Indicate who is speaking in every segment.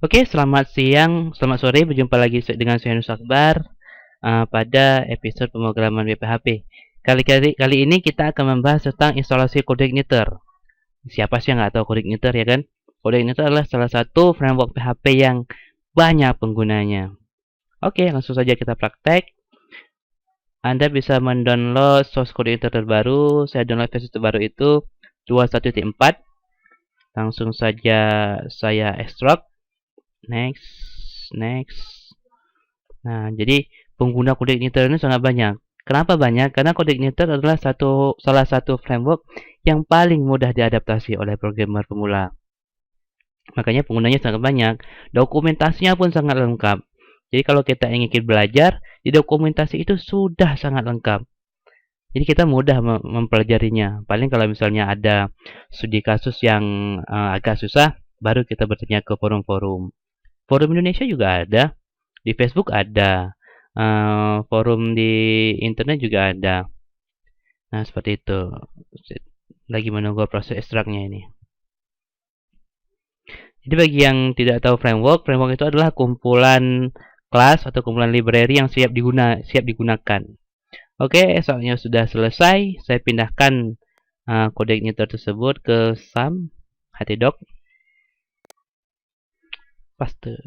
Speaker 1: Oke, selamat siang, selamat sore, berjumpa lagi dengan saya Nus Akbar pada episode pemrograman WPHP. Kali ini kita akan membahas tentang instalasi kode igniter. Siapa sih yang nggak tahu kode igniter ya kan? Kode igniter adalah salah satu framework PHP yang banyak penggunanya. Oke, langsung saja kita praktek. Anda bisa mendownload source kode igniter terbaru. Saya download versi terbaru itu 21.4. Langsung saja saya ekstrak. Next. Nah, jadi pengguna kode igniter ini sangat banyak. Kenapa banyak? Karena kode igniter adalah salah satu framework yang paling mudah diadaptasi oleh programmer pemula. Makanya penggunanya sangat banyak. Dokumentasinya pun sangat lengkap. Jadi kalau kita ingin belajar, di dokumentasi itu sudah sangat lengkap. Jadi kita mudah mempelajarinya. Paling kalau misalnya ada studi kasus yang agak susah, baru kita bertanya ke forum-forum. Forum Indonesia juga ada, di Facebook ada, forum di internet juga ada. Nah, seperti itu. Lagi menunggu proses ekstraknya ini. Jadi bagi yang tidak tahu framework itu adalah kumpulan kelas atau kumpulan library yang siap digunakan. Oke, soalnya sudah selesai. Saya pindahkan kode igniter tersebut ke SAM htdoc.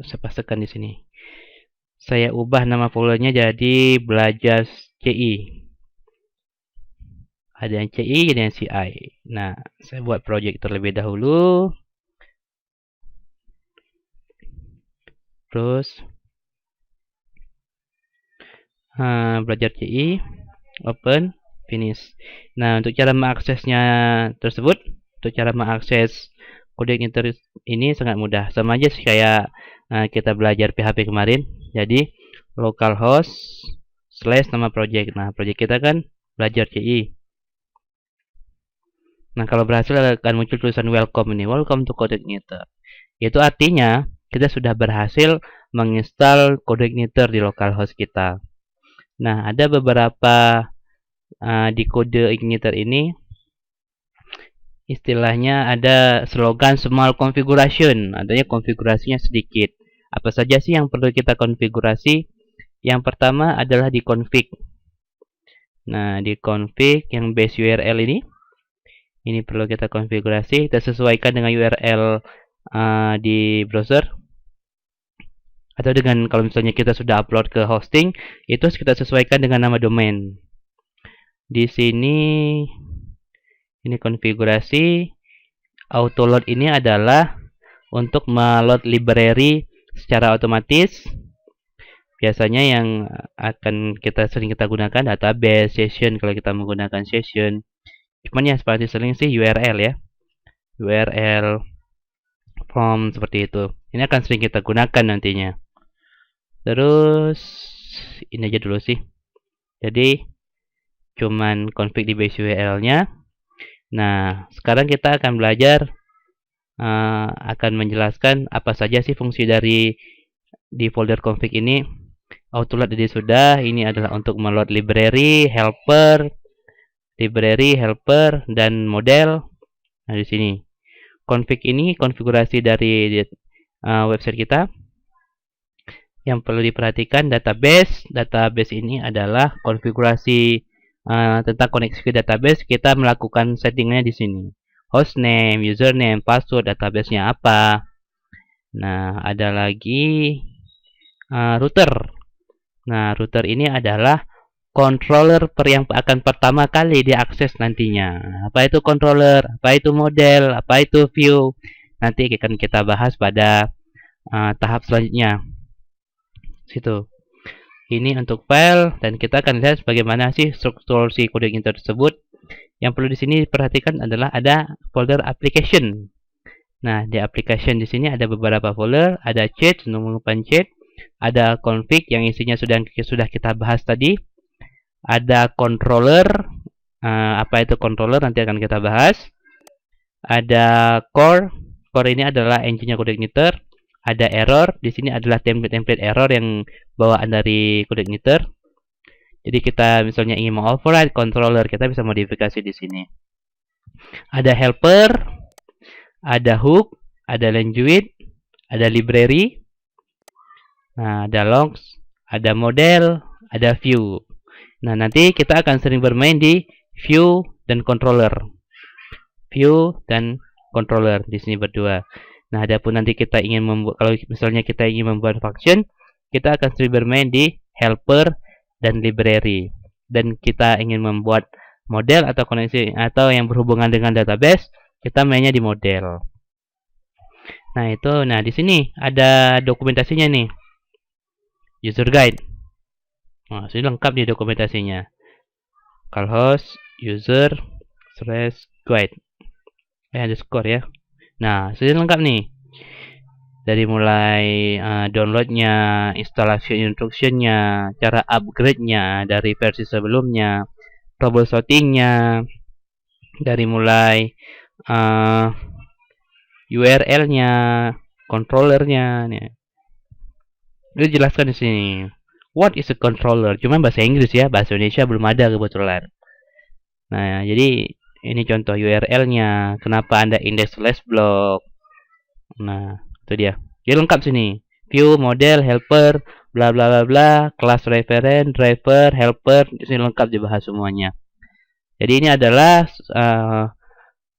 Speaker 1: Saya pastekan di sini. Saya ubah nama foldernya jadi belajar CI. Ada yang CI, ada yang CI. Nah, saya buat project terlebih dahulu. Terus belajar CI, open, finish. Nah, untuk cara mengaksesnya tersebut, untuk cara mengakses kode igniter ini sangat mudah. Sama aja sih kayak kita belajar PHP kemarin. Jadi localhost / nama project. Nah, project kita kan belajar CI. Nah, kalau berhasil akan muncul tulisan welcome ini. Welcome to kode igniter. Itu artinya kita sudah berhasil menginstal kode igniter di localhost kita. Nah, ada beberapa di kode igniter ini istilahnya ada slogan small configuration, adanya konfigurasinya sedikit. Apa saja sih yang perlu kita konfigurasi? Yang pertama adalah di config. Nah, di config yang base URL ini perlu kita konfigurasi, kita sesuaikan dengan URL di browser. Atau dengan kalau misalnya kita sudah upload ke hosting, itu kita sesuaikan dengan nama domain. Di sini ini konfigurasi auto load ini adalah untuk meload library secara otomatis. Biasanya yang akan sering kita gunakan database, session kalau kita menggunakan session. Cuman ya seperti sering sih URL ya. URL form seperti itu. Ini akan sering kita gunakan nantinya. Terus ini aja dulu sih. Jadi cuman config di base URL-nya. Nah, sekarang kita akan belajar akan menjelaskan apa saja sih fungsi dari di folder config ini. Autoload tadi sudah, ini adalah untuk meload library, helper, dan model. Nah, di sini config ini konfigurasi dari website kita. Yang perlu diperhatikan database ini adalah konfigurasi tentang koneksi ke database. Kita melakukan settingnya di sini. Hostname, username, password, databasenya apa. Nah, ada lagi router. Nah, router ini adalah controller yang akan pertama kali diakses nantinya. Apa itu controller? Apa itu model? Apa itu view? Nanti akan kita bahas pada tahap selanjutnya. Situ. Ini untuk file dan kita akan lihat bagaimana sih struktur si kode igniter tersebut. Yang perlu di sini diperhatikan adalah ada folder application. Nah, di application di sini ada beberapa folder, ada chat, menggunakan chat, ada config yang isinya sudah kita bahas tadi. Ada controller, apa itu controller nanti akan kita bahas. Ada core ini adalah engine-nya kode igniter. Ada error, di sini adalah template error yang bawaan dari kode igniter. Jadi kita misalnya ingin mengoverride controller, kita bisa modifikasi di sini. Ada helper, ada hook, ada language, ada library, nah ada logs, ada model, ada view. Nah, nanti kita akan sering bermain di view dan controller. View dan controller di sini berdua. Nah, adapun nanti kita ingin membuat, kalau misalnya kita ingin membuat function, kita akan sering bermain di helper dan library. Dan kita ingin membuat model atau koneksi atau yang berhubungan dengan database, kita mainnya di model. Nah, itu. Nah, di sini ada dokumentasinya nih. User guide. Nah, sini lengkap di dokumentasinya. Calhost user /guide. Underscore ya. Nah, sini lengkap nih. Dari mulai downloadnya, installation instructionnya, cara upgrade-nya dari versi sebelumnya, troubleshooting-nya, dari mulai URL-nya, controller-nya. Itu jelaskan di sini. What is a controller? Cuma bahasa Inggris ya, bahasa Indonesia belum ada kebetulan. Nah, jadi ini contoh URL-nya. Kenapa Anda index/block? Nah, itu dia. Jadi lengkap sini. View, model, helper, bla bla bla bla, kelas reference, driver, helper, di sini lengkap dibahas semuanya. Jadi ini adalah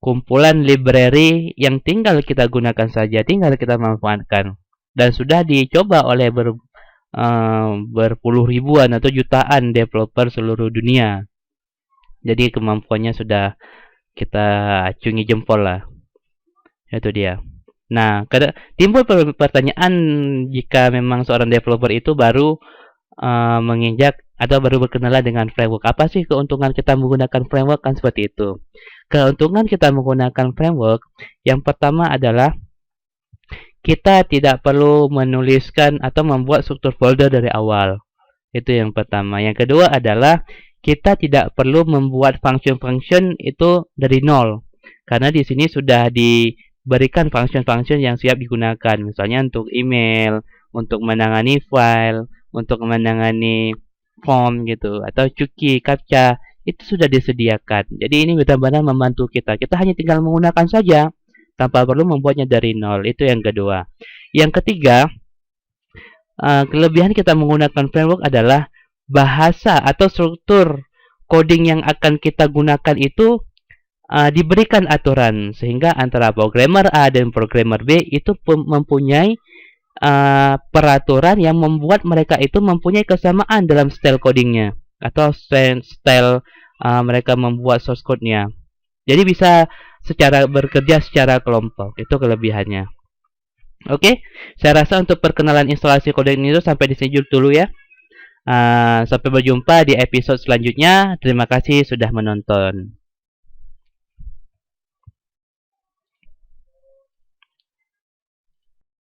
Speaker 1: kumpulan library yang tinggal kita gunakan saja, tinggal kita manfaatkan. Dan sudah dicoba oleh berpuluh ribuan atau jutaan developer seluruh dunia. Jadi kemampuannya sudah kita acungi jempol lah. Itu dia. Nah, timbul pertanyaan jika memang seorang developer itu baru menginjak atau baru berkenalan dengan framework. Apa sih keuntungan kita menggunakan framework? Kan seperti itu. Keuntungan kita menggunakan framework yang pertama adalah kita tidak perlu menuliskan atau membuat struktur folder dari awal. Itu yang pertama. Yang kedua adalah kita tidak perlu membuat function-function itu dari nol. Karena di sini sudah diberikan function-function yang siap digunakan. Misalnya untuk email, untuk menangani file, untuk menangani form gitu, atau cookie, captcha, itu sudah disediakan. Jadi ini benar-benar membantu kita. Kita hanya tinggal menggunakan saja tanpa perlu membuatnya dari nol. Itu yang kedua. Yang ketiga, kelebihan kita menggunakan framework adalah bahasa atau struktur coding yang akan kita gunakan itu diberikan aturan, sehingga antara programmer A dan programmer B itu mempunyai peraturan yang membuat mereka itu mempunyai kesamaan dalam style codingnya atau style mereka membuat source code-nya. Jadi bisa bekerja secara kelompok. Itu kelebihannya. Oke, saya rasa untuk perkenalan instalasi coding itu sampai di sini dulu ya. Sampai berjumpa di episode selanjutnya. Terima kasih sudah menonton.